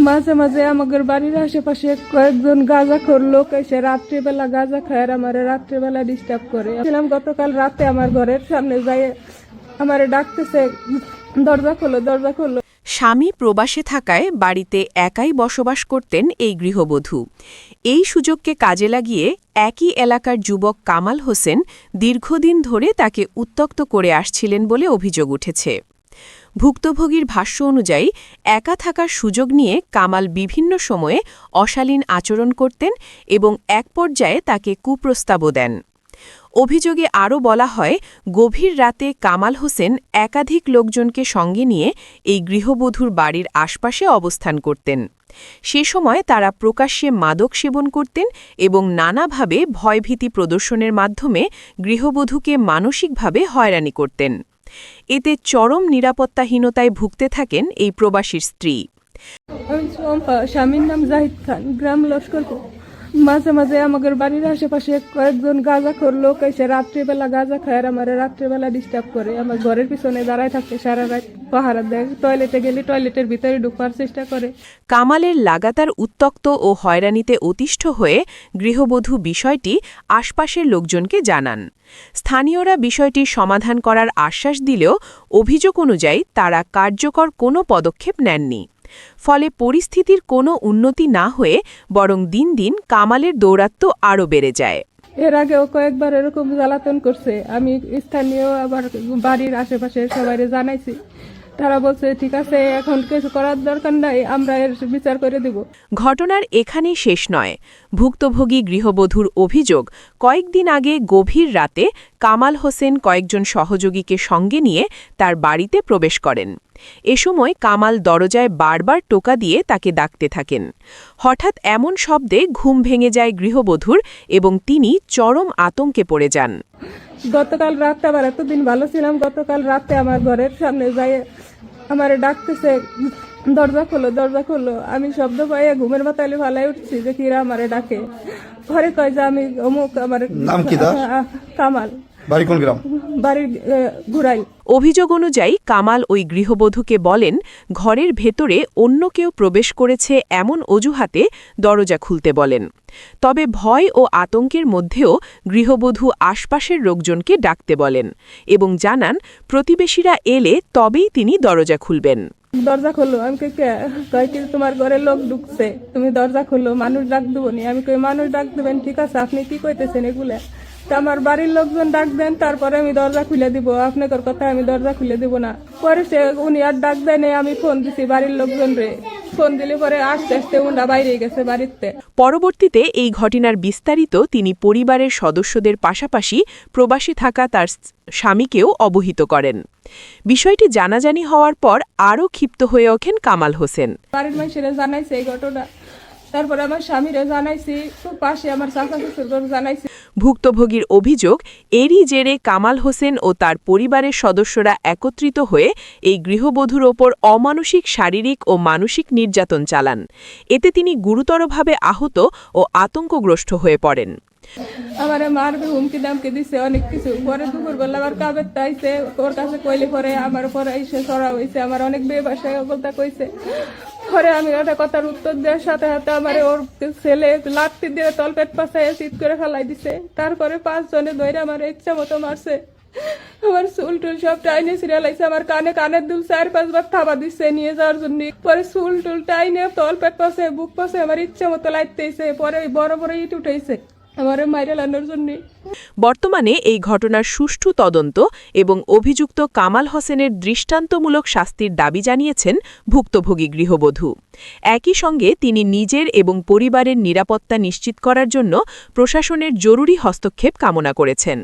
মাঝে মাঝে আমাদের বাড়ির আশেপাশে কয়েকজন গাঁজাখোর লোক এসে রাত্রিবেলা গাঁজা খায় আর আমার রাত্রিবেলা ডিস্টার্ব করে। ছিলাম গতকাল রাতে আমার ঘরের সামনে যাই আমারে ডাকতেছে, দরজা খোলো দরজা খোলো। স্বামী প্রবাসে থাকায় বাড়িতে একাই বসবাস করতেন এই গৃহবধূ। এই সুযোগকে কাজে লাগিয়ে একই এলাকার যুবক কামাল হোসেন দীর্ঘদিন ধরে তাকে উত্ত্যক্ত করে আসছিলেন বলে অভিযোগ উঠেছে। ভুক্তভোগীর ভাষ্য অনুযায়ী একা থাকার সুযোগ নিয়ে কামাল বিভিন্ন সময়ে অশালীন আচরণ করতেন এবং এক পর্যায়ে তাকে কুপ্রস্তাবও দেন। অভিযোগে আরও বলা হয়, গভীর রাতে কামাল হোসেন একাধিক লোকজনকে সঙ্গে নিয়ে এই গৃহবধূর বাড়ির আশপাশে অবস্থান করতেন। সে সময় তারা প্রকাশ্যে মাদক সেবন করতেন এবং নানাভাবে ভয়ভীতি প্রদর্শনের মাধ্যমে গৃহবধূকে মানসিকভাবে হয়রানি করতেন। এতে চরম নিরাপত্তাহীনতায় ভুগতে থাকেন এই প্রবাসীর স্ত্রী। আমি চম্পা, স্বামীর নাম জাহিদ খান, গ্রাম লস্করপুর। মাঝে মাঝে আমাদের বাড়ির আশেপাশে কয়েকজন গাঁজাখোর লোক এসে রাত্রিবেলা গাঁজা খায় আর আমার রাত্রিবেলা ডিস্টার্ব করে। আমার ঘরের পিছনে দাঁড়ায় থাকে, সারা রাত পাহারা দেয়। টয়লেটে গেলে টয়লেটের ভিতরে ঢুকবার চেষ্টা করে। কামালের লাগাতার উত্ত্যক্ত ও হয়রানিতে অতিষ্ঠ হয়ে গৃহবধূ বিষয়টি আশপাশের লোকজনকে জানান। স্থানীয়রা বিষয়টির সমাধান করার আশ্বাস দিলেও অভিযোগ অনুযায়ী তারা কার্যকর কোনো পদক্ষেপ নেননি। ফলে পরিস্থিতির কোনো উন্নতি না হয়ে বরং দিন দিন কামালের দৌরাত্ম্য আরও বেড়ে যায়। এর আগেও কয়েকবার এরকম জ্বালাতন করছে। আমি স্থানীয় আবার বাড়ির আশেপাশে সবাই জানাইছি। তারা বলছে ঠিক আছে, এখন কিছু করার দরকার নাই, আমরা এর বিচার করে দেব। ঘটনার এখানেই শেষ নয়। ভুক্তভোগী গৃহবধূর অভিযোগ, কয়েকদিন আগে গভীর রাতে কামাল হোসেন কয়েকজন সহযোগীকে সঙ্গে নিয়ে তার বাড়িতে প্রবেশ করেন। এ সময় কামাল দরজায় বারবার টোকা দিয়ে তাকে ডাকতে থাকেন। হঠাৎ এমন শব্দে ঘুম ভেঙে যায় গৃহবধূর এবং তিনি চরম আতঙ্কে পড়ে যান। গতকাল রাতে আবার এতদিন ভালো ছিলাম, গতকাল রাতে আমার ঘরের সামনে যাই আমারে ডাকতেছে, দরজা খোলো দরজা খোলো। আমি শব্দ পাইয়া ঘুমের মাথায় ভালাই উঠছি যে কিরা আমারে ডাকে। ঘরে কয় যে আমি অমুক, আমার নাম কি? কামাল। বাড়ি কোন গ্রাম? বাড়ি ঘুরাই। অভিযোগ অনুযায়ী কামাল ওই গৃহবধূকে বলেন, ঘরের ভেতরে অন্য কেউ প্রবেশ করেছে এমন অজুহাতে দরজা খুলতে বলেন। তবে ভয় ও আতঙ্কের মধ্যেও গৃহবধূ আশপাশের লোকজনকে ডাকতে বলেন এবং জানান প্রতিবেশীরা এলে তবেই তিনি দরজা খুলবেন। দরজা খোলো। আমি কই কি তোমার ঘরে লোক ঢুকছে, তুমি দরজা খোলো, মানুষ ডাক দেবো নি। আমি কই মানুষ ডাক দেবেন, ঠিক আছে, আপনি কি কইতেছেন এগুলা? আমার বাড়ির লোকজন ডাক দেন, তারপরে আমি দরজা খুলে দিব। আপনাদের কথা আমি দরজা খুলে দিব না। পরে উনি আর ডাক দেয় নাই। আমি ফোন দিছি বাড়ির লোকজন রে, ফোন দিলে পরে আস্তে আস্তে উন্ডা বাইরে গেছে বাড়িতে। পরবর্তীতে এই ঘটনার বিস্তারিত তিনি পরিবারের সদস্যদের পাশাপাশি প্রবাসী থাকা তার স্বামীকেও অবহিত করেন। বিষয়টি জানাজানি হওয়ার পর আরও ক্ষিপ্ত হয়ে ওঠেন কামাল হোসেন। বাড়ির মানুষেরা জানাইছে এই ঘটনা, তারপরে আমার স্বামীরা জানাইছি, পাশে আমার চাচা শ্বশুর জানাইছি। ভুক্তভোগীর অভিযোগ, এরই জেরে কামাল হোসেন ও তার পরিবারের সদস্যরা একত্রিত হয়ে এই গৃহবধূর ওপর অমানসিক শারীরিক ও মানসিক নির্যাতন চালান। এতে তিনি গুরুতরভাবে আহত ও আতঙ্কগ্রস্ত হয়ে পড়েন। আমার মারবে হুমকি দামকে দিছে অনেক কিছু। পরে দুপুরবেলা আবার কাবের তাইছে, ওর কাছে কইলে পরে আমার পরে এসে সরা হয়েছে। আমার অনেক বেবাসায় কথা কইছে। পরে আমি ওটা কথার উত্তর দেওয়ার সাথে সাথে আমার ওর ছেলে লাঠি দিয়ে তলপেট পাশায় চিৎ করে ফেলাই দিছে। তারপরে 5 জনে ধরে আমার ইচ্ছা মতো মারছে। আমার চুল টুল সব টাইনে ছিঁড়ালাইছে। আমার কানের দুল 4-5 বার থাবা দিচ্ছে নিয়ে যাওয়ার জন্য। পরে চুল টুল টাইনে তলপেট পাশে বুক পাশে আমার ইচ্ছা মতো লাইতেছে। পরে বড় বড় ইট উঠেছে আমার মাইরে লানোর জন্য। বর্তমানে এই ঘটনার সুষ্ঠু তদন্ত এবং অভিযুক্ত কামাল হোসেনের দৃষ্টান্তমূলক শাস্তির দাবি জানিয়েছেন ভুক্তভোগী গৃহবধূ। একই সঙ্গে তিনি নিজের এবং পরিবারের নিরাপত্তা নিশ্চিত করার জন্য প্রশাসনের জরুরি হস্তক্ষেপ কামনা করেছেন।